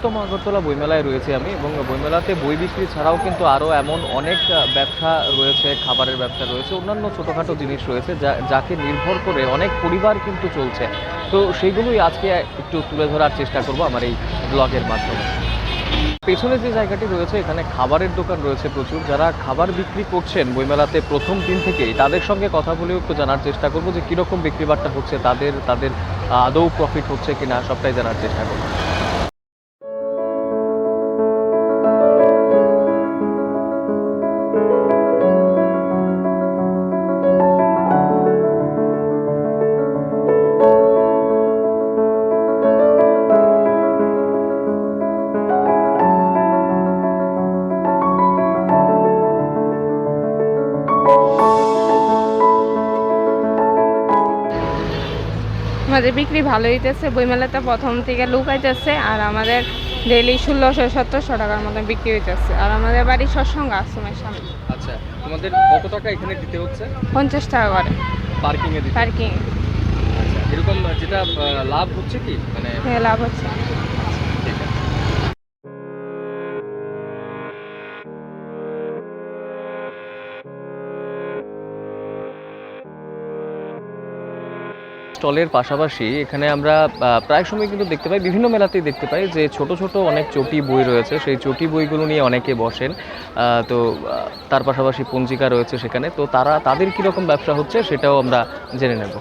বৃহত্তম আগরতলা বইমেলায় রয়েছে আমি, এবং বইমেলাতে বই বিক্রি ছাড়াও কিন্তু আরও এমন অনেক ব্যবসা রয়েছে, খাবারের ব্যবসা রয়েছে, অন্যান্য ছোটোখাটো জিনিস রয়েছে যাকে নির্ভর করে অনেক পরিবার কিন্তু চলছে। তো সেইগুলোই আজকে একটু তুলে ধরার চেষ্টা করব আমার এই ব্লগের মাধ্যমে। পেছনে যে জায়গাটি রয়েছে এখানে খাবারের দোকান রয়েছে প্রচুর, যারা খাবার বিক্রি করছেন বইমেলাতে প্রথম দিন থেকেই তাদের সঙ্গে কথা বলেও একটু জানার চেষ্টা করব যে কীরকম বিক্রি বাট্টা হচ্ছে, তাদের তাদের আদৌ প্রফিট হচ্ছে কিনা সবটাই জানার চেষ্টা করব। আমাদের বিক্রি ভালো হইতেছে, বইমেলাতে প্রথম থেকে লোক আইতেছে, আর আমাদের ডেইলি 1600-1700 টাকার মতো বিক্রি হইতেছে। আর আমাদের বাড়ি সৎসঙ্গ আশ্রমের সামনে। আচ্ছা, তোমাদের কত টাকা এখানে দিতে হচ্ছে? 50 টাকা করে পার্কিং এ দিতে? পার্কিং। আচ্ছা, এরকম যেটা লাভ হচ্ছে কি মানে? হ্যাঁ, লাভ হচ্ছে। ঠিক আছে। স্টলের পাশাপাশি এখানে আমরা প্রায় সময় কিন্তু দেখতে পাই, বিভিন্ন মেলাতেই দেখতে পাই যে ছোট ছোট অনেক চটি বই রয়েছে, সেই চটি বইগুলো নিয়ে অনেকে বসেন। তো তার পাশাপাশি পঞ্জিকা রয়েছে সেখানে, তো তাদের কীরকম ব্যবসা হচ্ছে সেটাও আমরা জেনে নেব।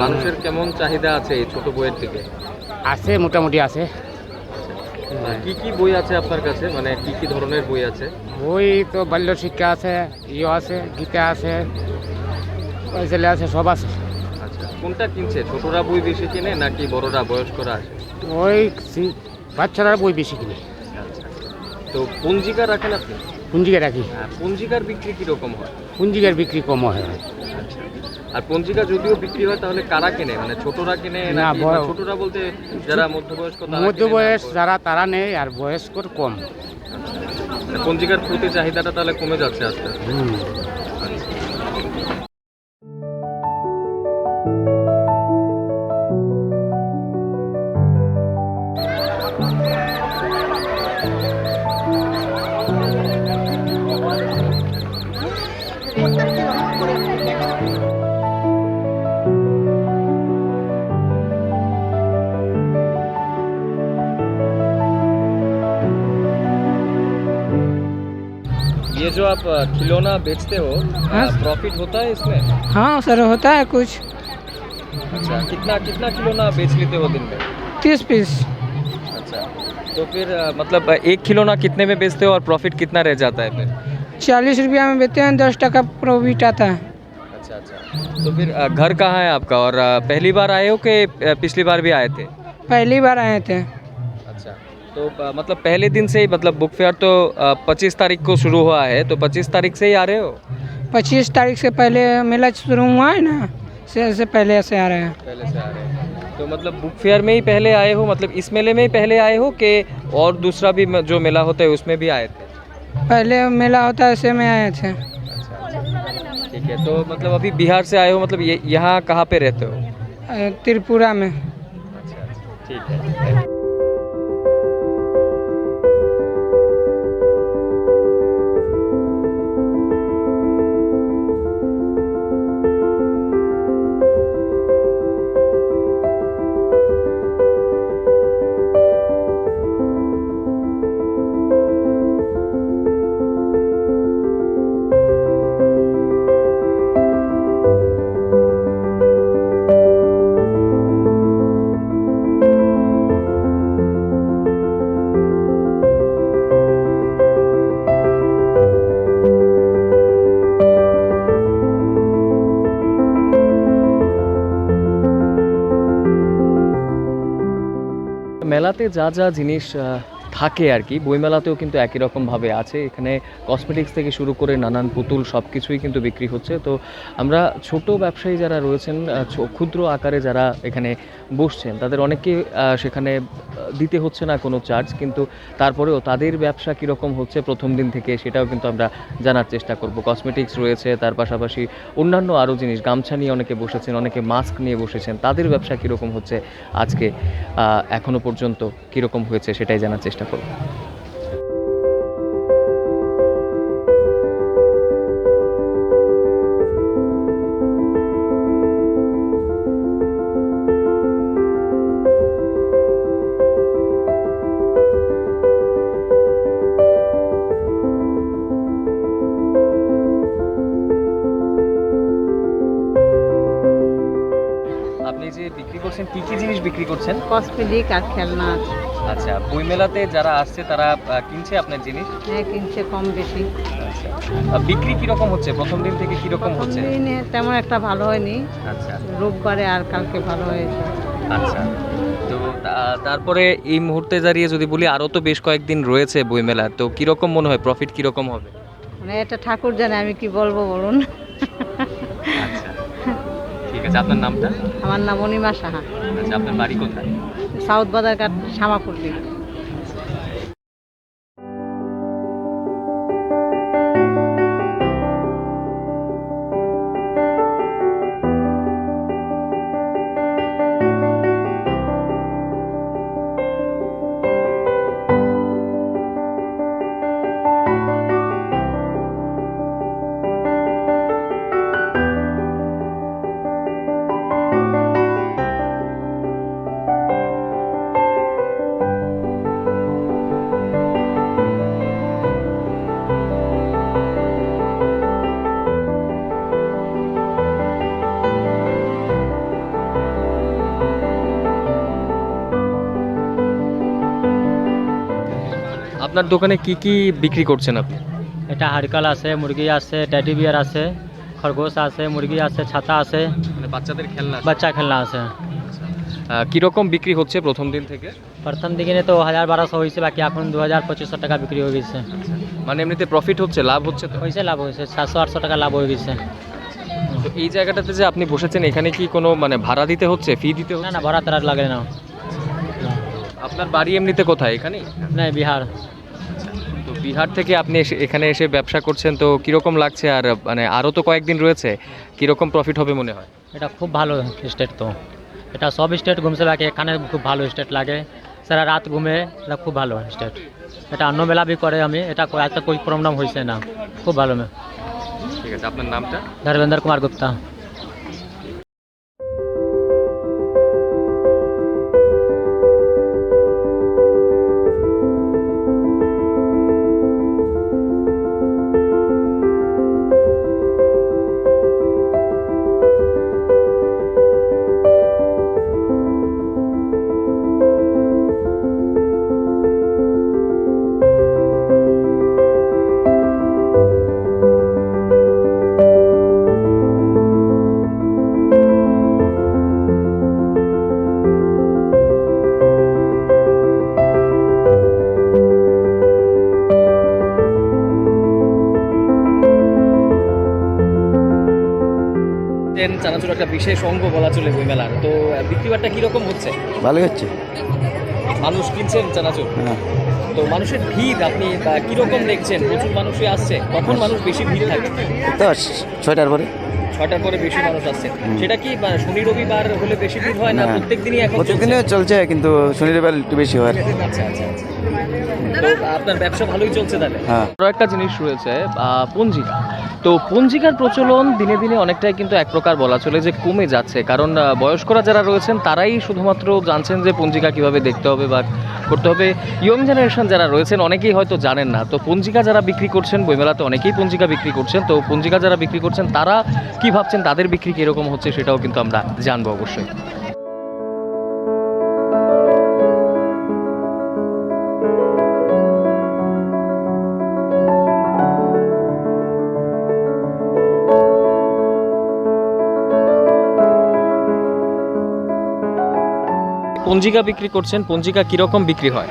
মানুষের কেমন চাহিদা আছে এই ছোট বইয়ের দিকে? আছে, মোটামুটি আছে। কি কি বই আছে আপনার কাছে, মানে কি কি ধরনের বই আছে? বই তো বাল্য শিক্ষা আছে, আছে, গীতা আছে, ছেলে আছে, সব আছে। আচ্ছা, কোনটা কিনছে? ছোটরা বই বেশি কিনে নাকি বড়রা, বয়স্করা আসে? ওই বাচ্চারা বই বেশি কিনে। আচ্ছা, তো পঞ্জিকা রাখেন আপনি? পুঞ্জিকা রাখি। হ্যাঁ, পঞ্জিকার বিক্রি কিরকম হয়? পুঞ্জিকার বিক্রি কম হয়। আচ্ছা, আর পঞ্জিকা যদিও বিক্রি হয় তাহলে কারা কেনে, মানে ছোটরা কেনে না, নাকি? ছোটরা বলতে যারা মধ্যবয়স্ক তারা মধ্য কেনে বয়স না? যারা তারা নেই, আর বয়স্কর কম। আচ্ছা, পঞ্জিকার প্রতি চাহিদাটা তাহলে কমে যাচ্ছে আস্তে আস্তে। হুম। ये जो आप खिलौना बेचते हो, हाँ। प्रॉफिट होता है इसमें? हाँ सर, होता है कुछ। अच्छा, कितना कितना खिलौना बेच लेते हो दिन में? 30 पीस। अच्छा, तो फिर मतलब एक खिलौना कितने में बेचते हो और प्रॉफिट कितना रह जाता है फिर? 40 रुपया में बेचते हैं, 10 टका प्रॉफिट आता है। अच्छा अच्छा, तो फिर घर कहाँ है आपका, और पहली बार आए हो कि पिछली बार भी आए थे? पहली बार आए थे। अच्छा, तो मतलब पहले दिन से ही, मतलब बुक फेयर तो 25 तारीख को शुरू हुआ है, तो 25 तारीख से ही आ रहे हो? 25 तारीख से पहले मेला शुरू हुआ है ना, से पहले से आ रहे हैं। पहले से आ रहे हैं, तो मतलब बुक फेयर में ही पहले आए हो, मतलब इस मेले में ही पहले आए हो कि और दूसरा भी जो मेला होता है उसमें भी आए थे? पहले मेला होता है ऐसे में आए थे। अच्छा अच्छा, ठीक है। तो मतलब अभी बिहार से आए हो, मतलब ये यहाँ कहाँ पे रहते हो? त्रिपुरा में। अच्छा अच्छा, ठीक है। মেলাতে যা যা জিনিস থাকে আর কি, বইমেলাতেও কিন্তু একই রকমভাবে আছে। এখানে কসমেটিক্স থেকে শুরু করে নানান পুতুল সব কিছুই কিন্তু বিক্রি হচ্ছে। তো আমরা ছোট ব্যবসায়ী যারা রয়েছেন, ক্ষুদ্র আকারে যারা এখানে বসছেন, তাদের অনেককে সেখানে দিতে হচ্ছে না কোনো চার্জ, কিন্তু তারপরেও তাদের ব্যবসা কীরকম হচ্ছে প্রথম দিন থেকে সেটাও কিন্তু আমরা জানার চেষ্টা করব। কসমেটিক্স রয়েছে, তার পাশাপাশি অন্যান্য আরও জিনিস, গামছা নিয়ে অনেকে বসেছেন, অনেকে মাস্ক নিয়ে বসেছেন, তাদের ব্যবসা কীরকম হচ্ছে আজকে এখনও পর্যন্ত কীরকম হয়েছে সেটাই জানার চেষ্টা করব। আপনি যে বিক্রি করছেন, কি কি জিনিস বিক্রি করছেন? কসমেটিক আর খেলনা আছে। আচ্ছা, বইমেলাতে যারা আসছে তারা কিনছে আপনার জিনিস? হ্যাঁ, কিনছে কম বেশি। আচ্ছা, বিক্রি কিরকম হচ্ছে প্রথম দিন থেকে, কিরকম হচ্ছে? দিনে তেমন একটা ভালো হয়নি, আচ্ছা রোববারে আর কালকে ভালো হয়েছে। আচ্ছা, তো তারপরে এই মুহূর্তে দাঁড়িয়ে যদি বলি আরও তো বেশ কয়েকদিন রয়েছে বইমেলার, তো কিরকম মনে হয়, প্রফিট কিরকম হবে? মানে এটা ঠাকুর জানে, আমি কি বলবো বলুন। আচ্ছা, ঠিক আছে। আপনার নামটা? আমার নাম অনিমা সাহা, আচ্ছা, আপনার বাড়ি কোথায়? সাউথ বাজারঘাট, শ্যামাপল্লী। আপনার দোকানে কি কি বিক্রি করছেন আপনি? এটা হারকাল আছে, মুরগি আছে, টেডি বিয়ার আছে, খরগোশ আছে, মুরগি আছে, ছাতা আছে, মানে বাচ্চাদের খেলনা? বাচ্চা খেলনা আছে। কিরকম বিক্রি হচ্ছে প্রথম দিন থেকে? প্রথম দিকে তো 1200 হয়েছে, বাকি এখন 2500 টাকা বিক্রি হয়ে গেছে। মানে এমনিতে প্রফিট হচ্ছে, লাভ হচ্ছে তো? হয়েছে, লাভ হয়েছে, 700-800 টাকা লাভ হয়ে গেছে। তো এই জায়গাটাতে যে আপনি বসেছেন, এখানে কি কোনো মানে ভাড়া দিতে হচ্ছে, ফি দিতে না হচ্ছে? না, ভাড়া তারা লাগে না। আপনার বাড়ি এমনিতে কোথায়? এখানেই? না, বিহার। তো বিহার থেকে আপনি এখানে এসে ব্যবসা করছেন, তো কিরকম লাগছে? আর মানে আরও তো কয়েকদিন রয়েছে, কিরকম প্রফিট হবে মনে হয়? এটা খুব ভালো স্টেট, তো এটা সব স্টেট ঘুমছে, বাকি এখানে খুব ভালো স্টেট লাগে, সারা রাত ঘুমে, এটা খুব ভালো স্টেট। এটা অন্য মেলা भी করে আমি, এটা একটা कोई प्रॉब्लम হয়েছে না, খুব ভালো। ঠিক আছে, আপনার নামটা? धर्मेंद्र कुमार गुप्ता। চানাচুর একটা বিশেষ অঙ্গ বলা চলে বইমেলার, তো বিক্রিবারটা কিরকম হচ্ছে? ভালোই হচ্ছে। মানুষ কিনছেন চানাচুর? হ্যাঁ, তো মানুষের ভিড় আপনি কিরকম দেখছেন? প্রচুর মানুষই আসছে? কখন মানুষ বেশি ভিড় থাকে? তো 6টার পরে। 6টার পরে বেশি মানুষ আসছে, সেটা কি শনি রবিবার হলে বেশি ভিড় হয় না না, প্রত্যেক দিনই এখন চলছে? প্রতিদিনে চলছে, কিন্তু শনি রবিবার একটু বেশি হয়। আচ্ছা আচ্ছা আচ্ছা, তো আপনার ব্যবসা ভালোই চলছে তাহলে? হ্যাঁ। আরও একটা জিনিস রয়েছে, পঞ্জিকা। তো পঞ্জিকার প্রচলন দিনে দিনে অনেকটাই কিন্তু এক প্রকার বলা চলে যে কমে যাচ্ছে, কারণ বয়স্করা যারা রয়েছেন তারাই শুধুমাত্র জানছেন যে পঞ্জিকা কিভাবে দেখতে হবে বা করতে হবে। ইয়ং জেনারেশন যারা রয়েছেন অনেকেই হয়তো জানেন না। তো পঞ্জিকা যারা বিক্রি করছেন বইমেলাতে, অনেকেই পঞ্জিকা বিক্রি করছেন, তো পঞ্জিকা যারা বিক্রি করছেন তারা কি ভাবছেন, তাদের বিক্রি কীরকম হচ্ছে সেটাও কিন্তু আমরা জানবো অবশ্যই। পঞ্জিকা বিক্রি করছেন, পঞ্জিকা কীরকম বিক্রি হয়?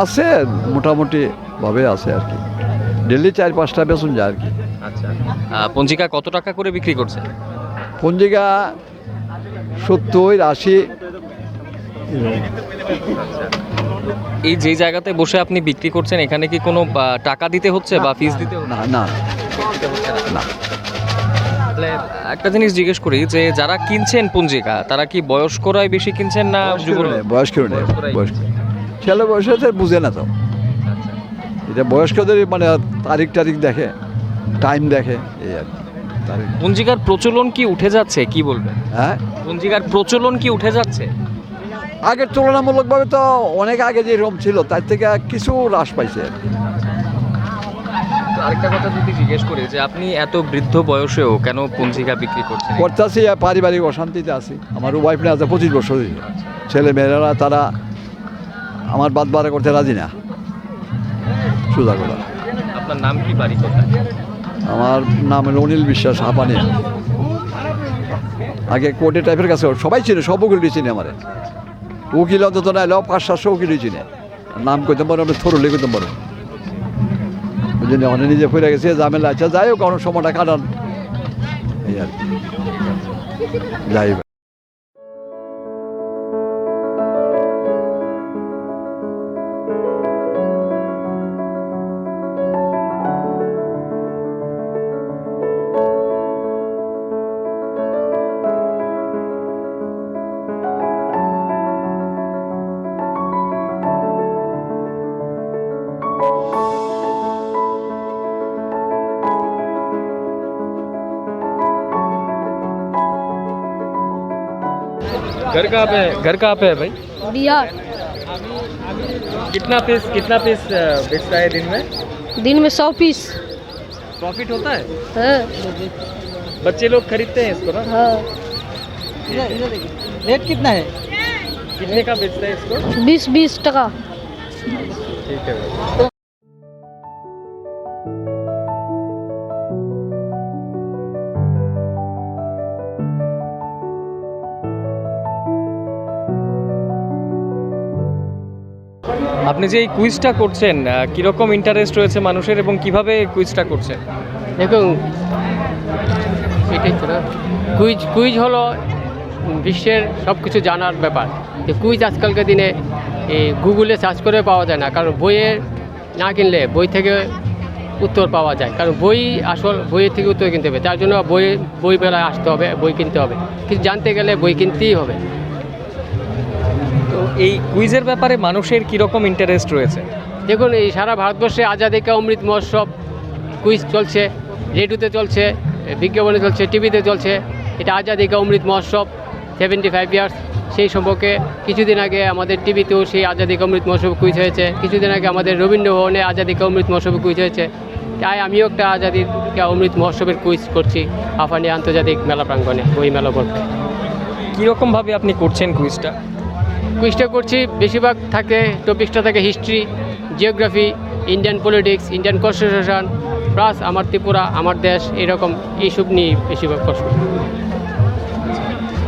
আছে মোটামুটি ভাবে আছে আর কি, ডেলি 4-5টা বেতন যায় আর কি। আচ্ছা, পঞ্জিকা কত টাকা করে বিক্রি করছেন? পঞ্জিকা 70-80। এই যে জায়গাতে বসে আপনি বিক্রি করছেন, এখানে কি কোনো টাকা দিতে হচ্ছে বা ফিস দিতে হচ্ছে? না না না। তাহলে একটা জিনিস জিজ্ঞেস করি, যে যারা কিনছেন পঞ্জিকা তারা কি বয়স্করাই বেশি কিনছেন না যুবক? বয়স্কর নেই, বয়স্ক ছেলে বয়সে বুঝে না তো, এটা বয়স্কদের মানে তারিখ দেখে, টাইম দেখে, এই আর কি। পঞ্জিকার প্রচলন কি উঠে যাচ্ছে, কি বলবেন? হ্যাঁ, পঞ্জিকার প্রচলন কি উঠে যাচ্ছে? আগের তুলনামূলকভাবে তো অনেক আগে যেরকম ছিল তার থেকে কিছু হ্রাস পাইছে আর কি। আরেকটা কথা যদি জিজ্ঞেস করি, যে আপনি এত বৃদ্ধ বয়সেও কেন পঞ্জিকা বিক্রি করছেন? করতেছি পারিবারিক অশান্তিতে আছি। আমার ওয়াইফ না আছে 25 বছর, ছেলে মেয়েরা তারা আমার বাদ বাড়া করতে রাজি না, সোজা কথা। আপনার নাম কি, বাড়ি কোথায়? আমার নাম হলো অনিল বিশ্বাস, হাঁপানি। আগে কোর্টে টাইপের কাছে সবাই চিনে, সব উকিল চিনে আমার, উকিল অন্তত না এলেও 500-700 উকিল চিনে। নাম করতে পারো, আপনি থরুলি করতে পারো, ওই জন্য অনেক নিজে ফিরে গেছে ঝামেলা। আচ্ছা যাই হোক, কোনো সময়টা কাটান, এই আর কি। যাই হোক, घर कहाँ पे है? घर कहाँ पे है भाई? बिहार। कितना पीस बेचता है दिन में? दिन में 100 पीस। प्रॉफिट होता है? हाँ बच्चे लोग खरीदते हैं इसको ना? हाँ। रेट कितना है? कितने का बेचता है इसको? 20 टका। ठीक है भाई। আপনি যে এই কুইজটা করছেন, কিরকম ইন্টারেস্ট রয়েছে মানুষের এবং কিভাবে কুইজটা করছেন? দেখুন, এটাই তো না, কুইজ হলো বিশ্বের সব কিছু জানার ব্যাপার। যে কুইজ আজকালকার দিনে এই গুগলে সার্চ করে পাওয়া যায় না, কারণ বইয়ের না কিনলে বই থেকে উত্তর পাওয়া যায়, কারণ বইয়ের থেকে উত্তর কিনতে হবে। তার জন্য বই মেলায় আসতে হবে, বই কিনতে হবে, কিছু জানতে গেলে বই কিনতেই হবে। তো এই কুইজের ব্যাপারে মানুষের কীরকম ইন্টারেস্ট রয়েছে? দেখুন, এই সারা ভারতবর্ষে আজাদী কা অমৃত মহোৎসব কুইজ চলছে, রেডিওতে চলছে, বিজ্ঞাপনে চলছে, টিভিতে চলছে। এটা আজাদী কা অমৃত মহোৎসব 75 ইয়ার্স। সেই সম্পর্কে কিছুদিন আগে আমাদের টিভিতেও সেই আজাদী কা অমৃত মহোৎসব কুইজ হয়েছে। কিছুদিন আগে আমাদের রবীন্দ্রভবনে আজাদী কা অমৃত মহোৎসব কুইজ হয়েছে। তাই আমিও একটা আজাদী কা অমৃত মহোৎসবের কুইজ করছি আফানি আন্তর্জাতিক মেলা প্রাঙ্গণে, বই মেলা করতে। কীরকমভাবে আপনি করছেন কুইজটা? কুইজটা করছি, বেশিরভাগ থাকে টপিকসটা থাকে history, geography, Indian politics, Indian constitution, plus আমার ত্রিপুরা, আমার দেশ, এরকম এইসব নিয়ে বেশিরভাগ প্রশ্ন।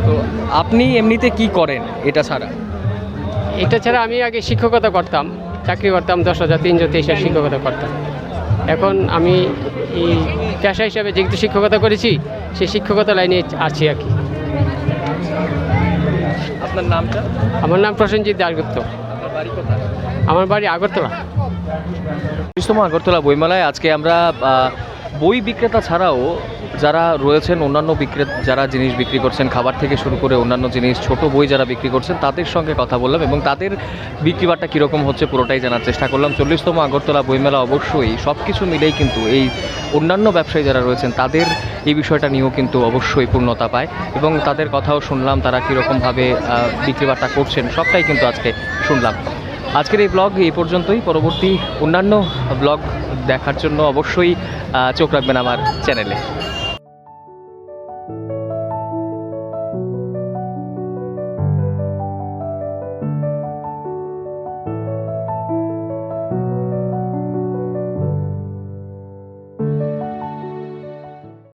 তো আপনি এমনিতে কি করেন এটা ছাড়া? এটা ছাড়া আমি আগে শিক্ষকতা করতাম, চাকরি করতাম 10,323 শিক্ষকতা করতাম। এখন আমি এই পেশা হিসাবে যেহেতু শিক্ষকতা করেছি, সেই শিক্ষকতা লাইনে আছি আর কি। আপনার নামটা? আমার নাম প্রসেনজিৎ দাশগুপ্ত। আপনার বাড়ি কোথায়? আমার বাড়ি আগরতলা। আগরতলা বইমেলায় আজকে আমরা বই বিক্রেতা ছাড়াও যারা রয়েছেন অন্যান্য যারা জিনিস বিক্রি করছেন, খাবার থেকে শুরু করে অন্যান্য জিনিস, ছোট বই যারা বিক্রি করছেন, তাদের সঙ্গে কথা বললাম এবং তাদের বিক্রিবারটা কীরকম হচ্ছে পুরোটাই জানার চেষ্টা করলাম। 40তম আগরতলা বইমেলা অবশ্যই সব কিছু মিলেই কিন্তু এই অন্যান্য ব্যবসায়ী যারা রয়েছেন তাদের এই বিষয়টা নিয়েও কিন্তু অবশ্যই পূর্ণতা পায় এবং তাদের কথাও শুনলাম, তারা কীরকমভাবে বিক্রিবারটা করছেন সবটাই কিন্তু আজকে শুনলাম। আজকের এই ব্লগ এই পর্যন্তই। পরবর্তী অন্যান্য ব্লগ দেখার জন্য অবশ্যই চোখ রাখবেন আমার চ্যানেলে।